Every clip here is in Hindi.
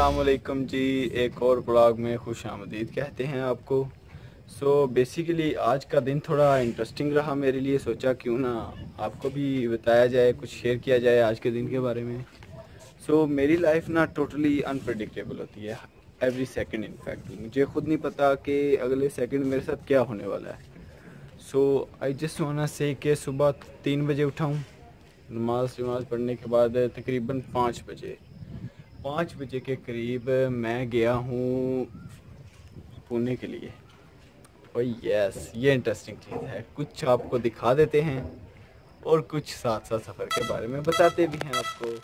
अस्सलामुअलैकुम जी, एक और ब्लॉग में खुश आमदीद कहते हैं आपको। बेसिकली आज का दिन थोड़ा इंटरेस्टिंग रहा मेरे लिए। सोचा क्यों ना आपको भी बताया जाए, कुछ शेयर किया जाए आज के दिन के बारे में। मेरी लाइफ ना टोटली अनप्रेडिक्टेबल होती है, एवरी सेकंड। इनफैक्ट मुझे खुद नहीं पता कि अगले सेकंड मेरे साथ क्या होने वाला है। आई जस्ट वांट टू से कि सुबह 3 बजे उठाऊँ, नमाज पढ़ने के बाद तकरीबन 5 बजे के करीब मैं गया हूँ पुणे के लिए। और यस, ये इंटरेस्टिंग चीज़ है। कुछ आपको दिखा देते हैं और कुछ साथ साथ सफ़र के बारे में बताते भी हैं आपको।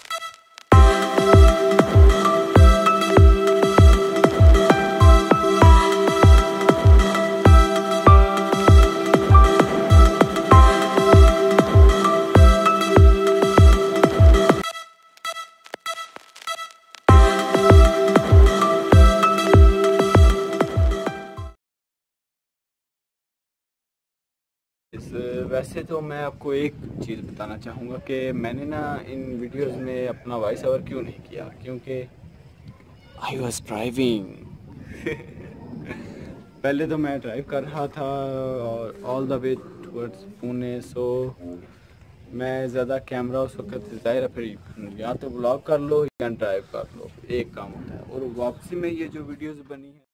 वैसे तो मैं आपको एक चीज़ बताना चाहूँगा कि मैंने ना इन वीडियोस में अपना वॉइस ओवर क्यों नहीं किया, क्योंकि आई वॉज ड्राइविंग। पहले तो मैं ड्राइव कर रहा था और all the way towards Pune. मैं ज़्यादा कैमरा उस वक्त ज़ाहिर है, फिर या तो ब्लॉग कर लो या ड्राइव कर लो, एक काम होता है। और वापसी में ये जो वीडियोज़ बनी है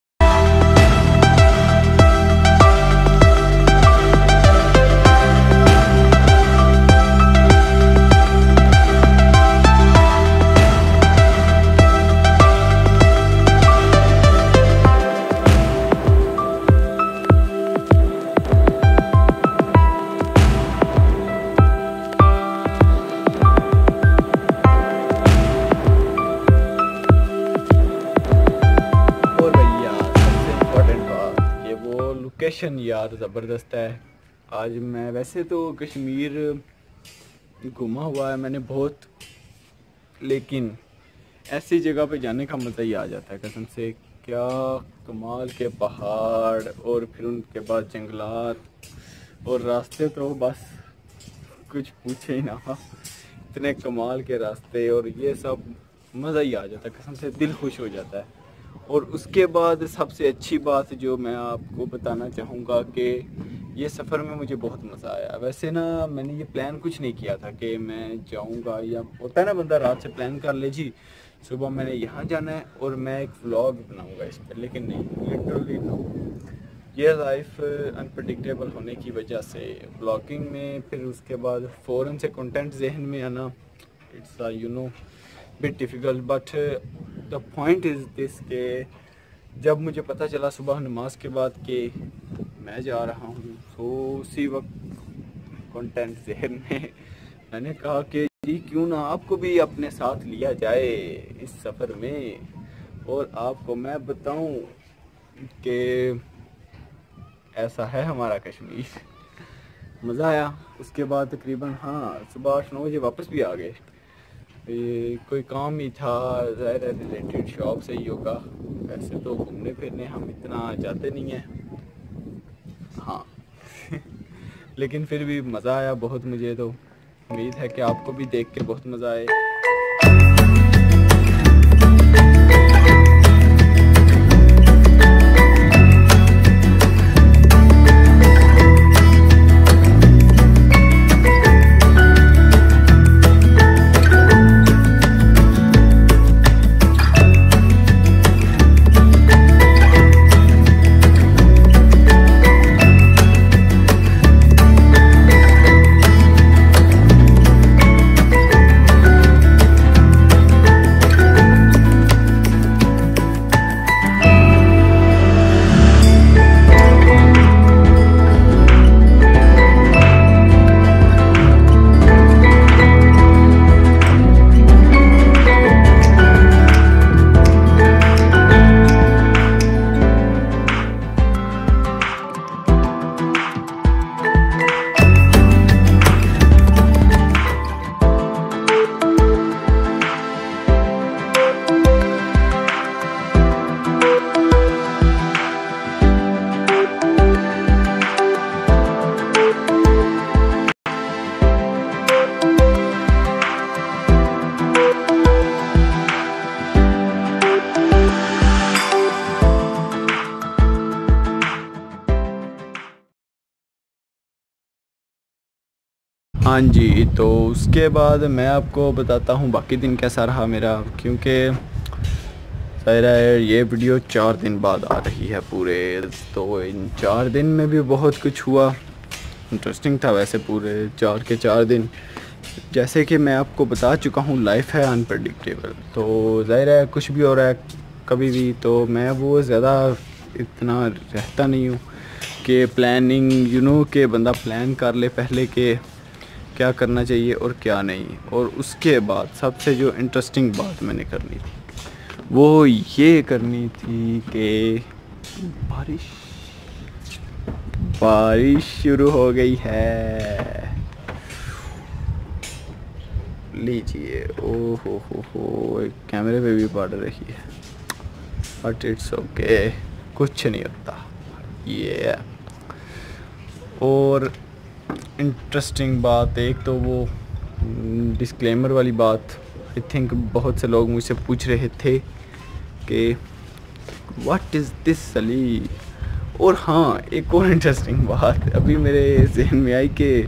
लोकेशन यार ज़बरदस्त है। आज मैं वैसे तो कश्मीर घूमा हुआ है मैंने बहुत, लेकिन ऐसी जगह पे जाने का मज़ा ही आ जाता है कसम से। क्या कमाल के पहाड़ और फिर उनके बाद जंगलात और रास्ते तो बस कुछ पूछे ही ना, इतने कमाल के रास्ते और ये सब मज़ा ही आ जाता है कसम से, दिल खुश हो जाता है। और उसके बाद सबसे अच्छी बात जो मैं आपको बताना चाहूँगा कि ये सफ़र में मुझे बहुत मज़ा आया। वैसे ना मैंने ये प्लान कुछ नहीं किया था कि मैं जाऊँगा, या होता है ना बंदा रात से प्लान कर ले जी सुबह मैंने यहाँ जाना है और मैं एक व्लॉग बनाऊँगा इस पर, लेकिन नहीं, लिटरली नो। ये लाइफ अनप्रडिक्टेबल होने की वजह से व्लॉगिंग में फिर उसके बाद फ़ौरन से कंटेंट जहन में आना, it's you know bit difficult. But the point is this के जब मुझे पता चला सुबह नमाज के बाद कि मैं जा रहा हूँ, तो उसी वक्त कंटेंट जहन में मैंने कहा कि जी क्यों ना आपको भी अपने साथ लिया जाए इस सफ़र में और आपको मैं बताऊं कि ऐसा है हमारा कश्मीर। मज़ा आया। उसके बाद तकरीबन सुबह 8-9 बजे वापस भी आ गए। कोई काम ही था, ज़ाहिर है रिलेटेड शॉप से ही होगा। वैसे तो घूमने फिरने हम इतना जाते नहीं हैं लेकिन फिर भी मज़ा आया बहुत मुझे। तो उम्मीद है कि आपको भी देख के बहुत मज़ा आए। हाँ जी, तो उसके बाद मैं आपको बताता हूँ बाकी दिन कैसा रहा मेरा, क्योंकि ज़ाहिर है ये वीडियो 4 दिन बाद आ रही है पूरे। तो इन 4 दिन में भी बहुत कुछ हुआ, इंटरेस्टिंग था वैसे पूरे 4 के 4 दिन। जैसे कि मैं आपको बता चुका हूँ, लाइफ है अनप्रडिक्टेबल, तो ज़ाहिर है कुछ भी हो रहा है कभी भी। तो मैं वो ज़्यादा इतना रहता नहीं हूँ कि प्लानिंग कि बंदा प्लान कर ले पहले के क्या करना चाहिए और क्या नहीं। और उसके बाद सबसे जो इंटरेस्टिंग बात मैंने करनी थी वो ये करनी थी कि बारिश शुरू हो गई है। लीजिए, ओ हो कैमरे पे भी पड़ रही है, बट इट्स ओके, कुछ नहीं होता ये। और इंटरेस्टिंग बात एक तो वो डिस्क्लेमर वाली बात, आई थिंक बहुत से लोग मुझसे पूछ रहे थे कि व्हाट इज़ दिस अली। और हाँ, एक और इंटरेस्टिंग बात अभी मेरे जहन में आई कि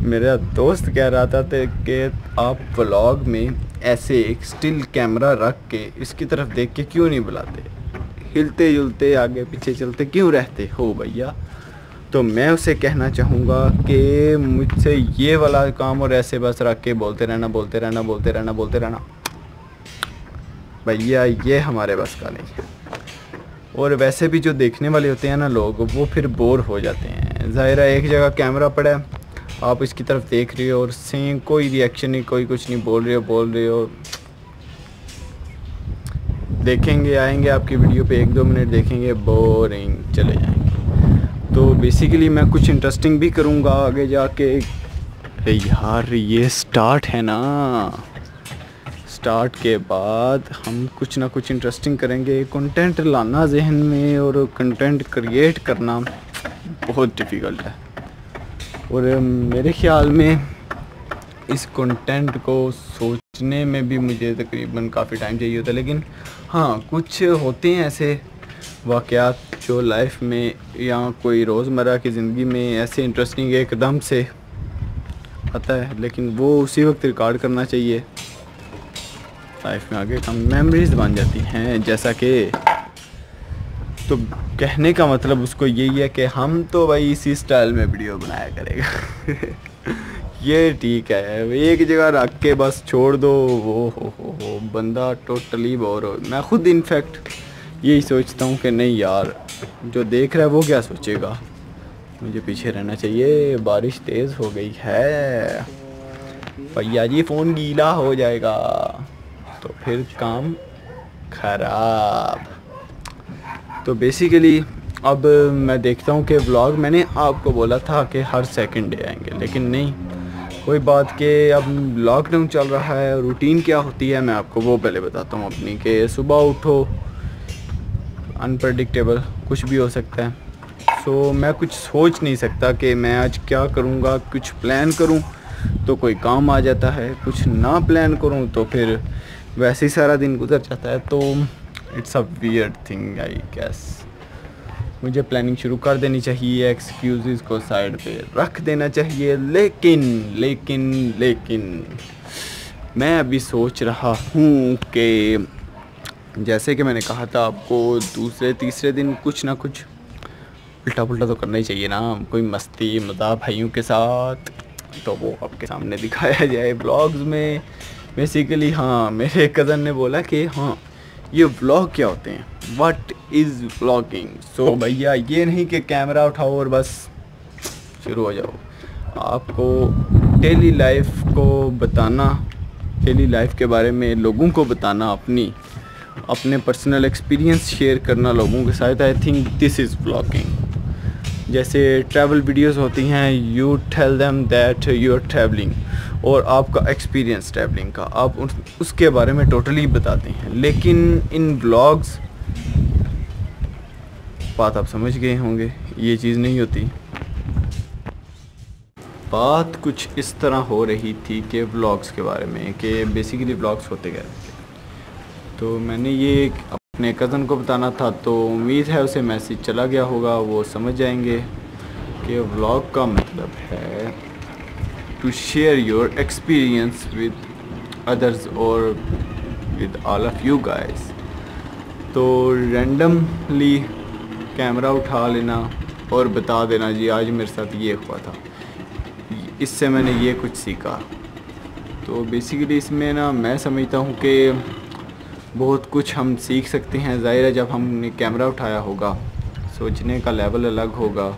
मेरा दोस्त कह रहा था कि आप व्लॉग में ऐसे एक स्टिल कैमरा रख के इसकी तरफ देख के क्यों नहीं बुलाते, हिलते जुलते आगे पीछे चलते क्यों रहते हो भैया। तो मैं उसे कहना चाहूँगा कि मुझसे ये वाला काम और ऐसे बस रख के बोलते रहना भैया, ये हमारे बस का नहीं है। और वैसे भी जो देखने वाले होते हैं ना लोग, वो फिर बोर हो जाते हैं। ज़ाहिर है एक जगह कैमरा पड़ा है, आप इसकी तरफ देख रहे हो और सेम कोई रिएक्शन नहीं, कोई कुछ नहीं, बोल रहे हो। देखेंगे, आएंगे आपकी वीडियो पे 1-2 मिनट देखेंगे, बोरिंग, चले जाएंगे। तो बेसिकली मैं कुछ इंटरेस्टिंग भी करूँगा आगे जाके। अरे यार, ये स्टार्ट है ना, स्टार्ट के बाद हम कुछ ना कुछ इंटरेस्टिंग करेंगे। कंटेंट लाना जहन में और कंटेंट क्रिएट करना बहुत डिफ़िकल्ट है, और मेरे ख्याल में इस कंटेंट को सोचने में भी मुझे तकरीबन काफ़ी टाइम चाहिए होता है। लेकिन हाँ, कुछ होते हैं ऐसे वाक़यात जो लाइफ में या कोई रोज़मर्रा की ज़िंदगी में ऐसे इंटरेस्टिंग एकदम से आता है, लेकिन वो उसी वक्त रिकॉर्ड करना चाहिए। लाइफ में आगे कम मेमोरीज बन जाती हैं, जैसा कि, तो कहने का मतलब उसको यही है कि हम तो भाई इसी स्टाइल में वीडियो बनाया करेगा। ये ठीक है, एक जगह रख के बस छोड़ दो, वो हो बंदा टोटली बोर हो। मैं खुद इनफैक्ट यही सोचता हूँ कि नहीं यार, जो देख रहा है वो क्या सोचेगा, मुझे पीछे रहना चाहिए। बारिश तेज़ हो गई है भैया जी, फ़ोन गीला हो जाएगा तो फिर काम खराब। तो बेसिकली अब मैं देखता हूँ कि व्लॉग मैंने आपको बोला था कि हर सेकंड डे आएंगे, लेकिन नहीं, कोई बात के अब लॉकडाउन चल रहा है। रूटीन क्या होती है मैं आपको वो पहले बताता हूँ अपनी, कि सुबह उठो, अनप्रडिक्टेबल कुछ भी हो सकता है। सो मैं कुछ सोच नहीं सकता कि मैं आज क्या करूँगा। कुछ प्लान करूँ तो कोई काम आ जाता है, कुछ ना प्लान करूँ तो फिर वैसे ही सारा दिन गुजर जाता है। तो it's a weird thing I guess. मुझे प्लानिंग शुरू कर देनी चाहिए, एक्सक्यूज़ को साइड पे रख देना चाहिए। लेकिन मैं अभी सोच रहा हूँ कि जैसे कि मैंने कहा था आपको, दूसरे तीसरे दिन कुछ ना कुछ उल्टा पुल्टा तो करना ही चाहिए ना, कोई मस्ती मज़ाक भाइयों के साथ, तो वो आपके सामने दिखाया जाए ब्लॉग्स में। बेसिकली हाँ, मेरे कज़न ने बोला कि हाँ ये व्लॉग क्या होते हैं, व्हाट इज़ व्लॉगिंग। सो भैया ये नहीं कि कैमरा उठाओ और बस शुरू हो जाओ। आपको डेली लाइफ को बताना, डेली लाइफ के बारे में लोगों को बताना, अपने पर्सनल एक्सपीरियंस शेयर करना लोगों के साथ। I think this is vlogging. जैसे ट्रैवल वीडियोस होती हैं, you tell them that you are travelling, और आपका एक्सपीरियंस ट्रैवलिंग का आप उसके बारे में टोटली बताते हैं। लेकिन इन व्लॉग्स, बात आप समझ गए होंगे, ये चीज़ नहीं होती। बात कुछ इस तरह हो रही थी कि व्लॉग्स के बारे में, कि बेसिकली व्लॉग्स होते क्या थे। तो मैंने ये अपने कज़न को बताना था, तो उम्मीद है उसे मैसेज चला गया होगा, वो समझ जाएंगे कि व्लॉग का मतलब है to share your experience with others or with all of you guys. तो रैंडमली कैमरा उठा लेना और बता देना जी आज मेरे साथ ये हुआ था, इससे मैंने ये कुछ सीखा। तो बेसिकली इसमें ना मैं समझता हूँ कि बहुत कुछ हम सीख सकते हैं। ज़ाहिर है जब हमने कैमरा उठाया होगा सोचने का लेवल अलग होगा,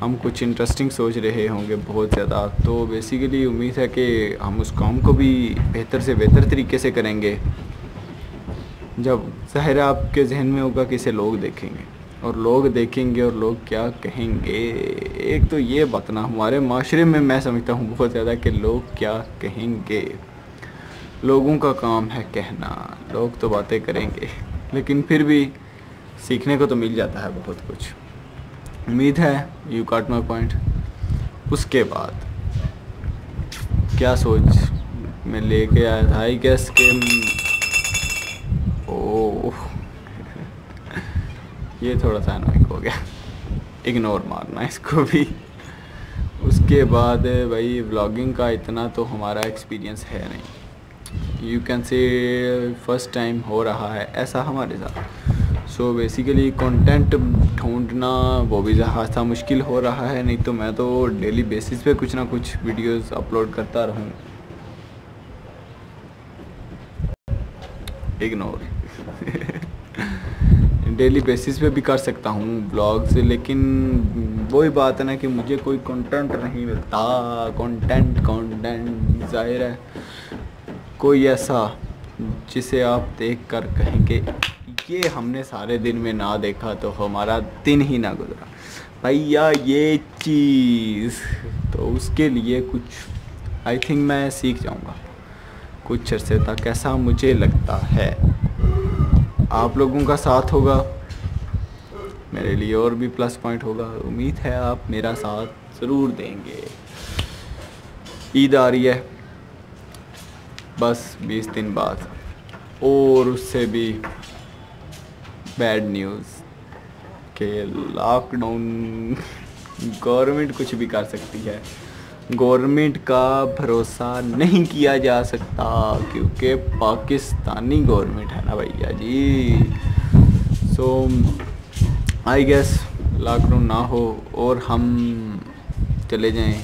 हम कुछ इंटरेस्टिंग सोच रहे होंगे बहुत ज़्यादा। तो बेसिकली उम्मीद है कि हम उस काम को भी बेहतर से बेहतर तरीके से करेंगे। जब ज़ाहिर आपके जहन में होगा कि इसे लोग देखेंगे और लोग देखेंगे और लोग क्या कहेंगे। एक तो ये बात ना हमारे माशरे में मैं समझता हूँ बहुत ज़्यादा कि लोग क्या कहेंगे। लोगों का काम है कहना, लोग तो बातें करेंगे लेकिन फिर भी सीखने को तो मिल जाता है बहुत कुछ। उम्मीद है यू गॉट माय पॉइंट। उसके बाद क्या सोच मैं लेके आया था, आई गेस के ओह ये थोड़ा सा अनोइंग हो गया, इग्नोर मारना इसको भी। उसके बाद भाई व्लॉगिंग का इतना तो हमारा एक्सपीरियंस है नहीं, you can say first time हो रहा है ऐसा हमारे साथ। सो बेसिकली कंटेंट ढूंढना वो भी ज़्यादा मुश्किल हो रहा है, नहीं तो मैं तो डेली बेसिस पे कुछ ना कुछ वीडियोस अपलोड करता रहूँ। इग्नोर डेली बेसिस पे भी कर सकता हूँ ब्लॉग्स, लेकिन वही बात है ना कि मुझे कोई कंटेंट नहीं मिलता। कंटेंट ज़ाहिर है कोई ऐसा जिसे आप देख कर कहेंगे ये हमने सारे दिन में ना देखा तो हमारा दिन ही ना गुजरा भैया ये चीज़। तो उसके लिए कुछ आई थिंक मैं सीख जाऊँगा कुछ अरसे तक, ऐसा मुझे लगता है। आप लोगों का साथ होगा मेरे लिए और भी प्लस पॉइंट होगा। उम्मीद है आप मेरा साथ ज़रूर देंगे। ईद आ रही है बस 20 दिन बाद, और उससे भी बैड न्यूज़ के लॉकडाउन गवर्नमेंट कुछ भी कर सकती है। गवर्नमेंट का भरोसा नहीं किया जा सकता क्योंकि पाकिस्तानी गवर्नमेंट है ना भैया जी। सो आई गेस लॉकडाउन ना हो और हम चले जाएं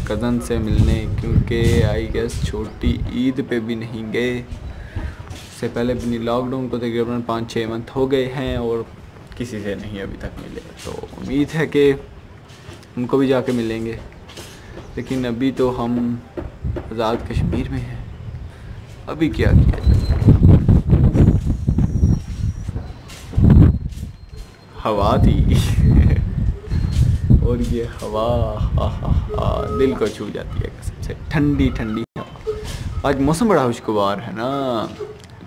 कज़न से मिलने, क्योंकि आई गेस छोटी ईद पे भी नहीं गए। इससे पहले भी लॉकडाउन को तकरीबन 5-6 मंथ हो गए हैं और किसी से नहीं अभी तक मिले। तो उम्मीद है कि उनको भी जाके मिलेंगे, लेकिन अभी तो हम आज़ाद कश्मीर में हैं। अभी क्या किया जाए, हवा थी और ये हवा दिल को छू जाती है कसम से, ठंडी ठंडी हवा। आज मौसम बड़ा खुशगवार है ना,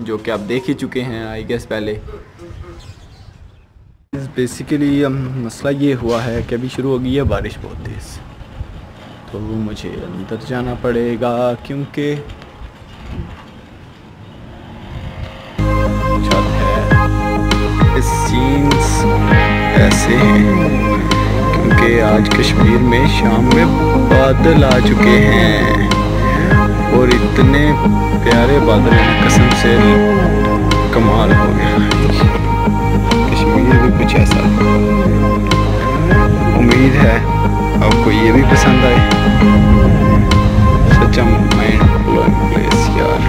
जो कि आप देख ही चुके हैं आई गेस पहले। बेसिकली मसला ये हुआ है कि अभी शुरू हो गई है बारिश बहुत तेज़, तो मुझे अंदर जाना पड़ेगा क्योंकि छत है। इस सीन्स ऐसे हैं क्योंकि आज कश्मीर में शाम में बादल आ चुके हैं और इतने प्यारे बादल हैं कसम से कमाल हो गया। कश्मीर भी कुछ ऐसा है। उम्मीद है आपको ये भी पसंद आए। सच माइंड ब्लोइंग प्लेस यार।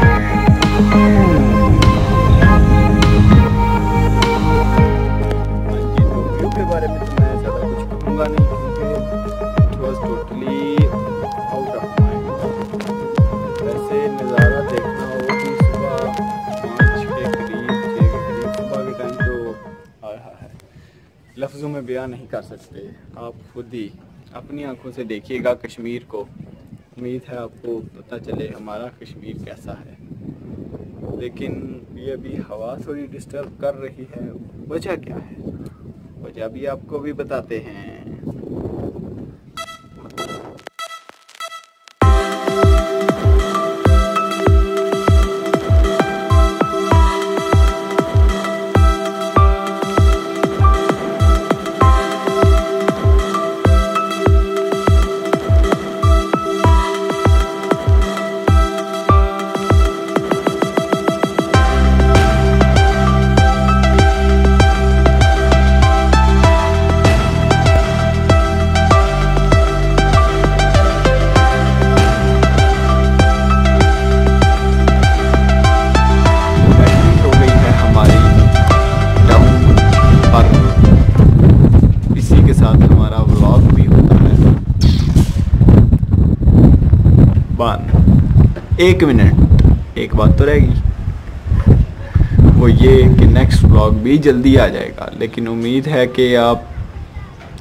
व्यू के बारे में तो मैं ज़्यादा कुछ कहूँगा नहीं क्योंकि it was totally out of mind. वैसे नज़ारा देखना हो कि सुबह 5 के करीब सुबह के टाइम तो आया है, लफ्ज़ों में बयान नहीं कर सकते। आप खुद ही अपनी आंखों से देखिएगा कश्मीर को। उम्मीद है आपको पता चले हमारा कश्मीर कैसा है। लेकिन ये अभी हवा थोड़ी डिस्टर्ब कर रही है, वजह क्या है वजह भी आपको भी बताते हैं। 1 मिनट, एक बात तो रहेगी, वो ये कि नेक्स्ट व्लॉग भी जल्दी आ जाएगा। लेकिन उम्मीद है कि आप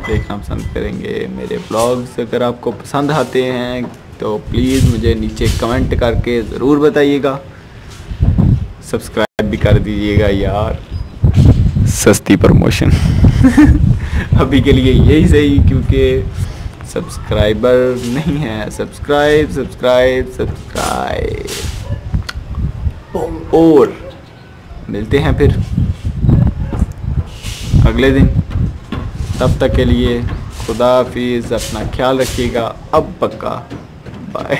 देखना पसंद करेंगे मेरे व्लॉग्स। अगर आपको पसंद आते हैं तो प्लीज़ मुझे नीचे कमेंट करके ज़रूर बताइएगा। सब्सक्राइब भी कर दीजिएगा यार, सस्ती प्रमोशन अभी के लिए यही सही, क्योंकि सब्सक्राइबर नहीं है। Subscribe subscribe subscribe. और मिलते हैं फिर अगले दिन, तब तक के लिए खुदा हाफिज़, अपना ख्याल रखिएगा। अब पक्का बाय।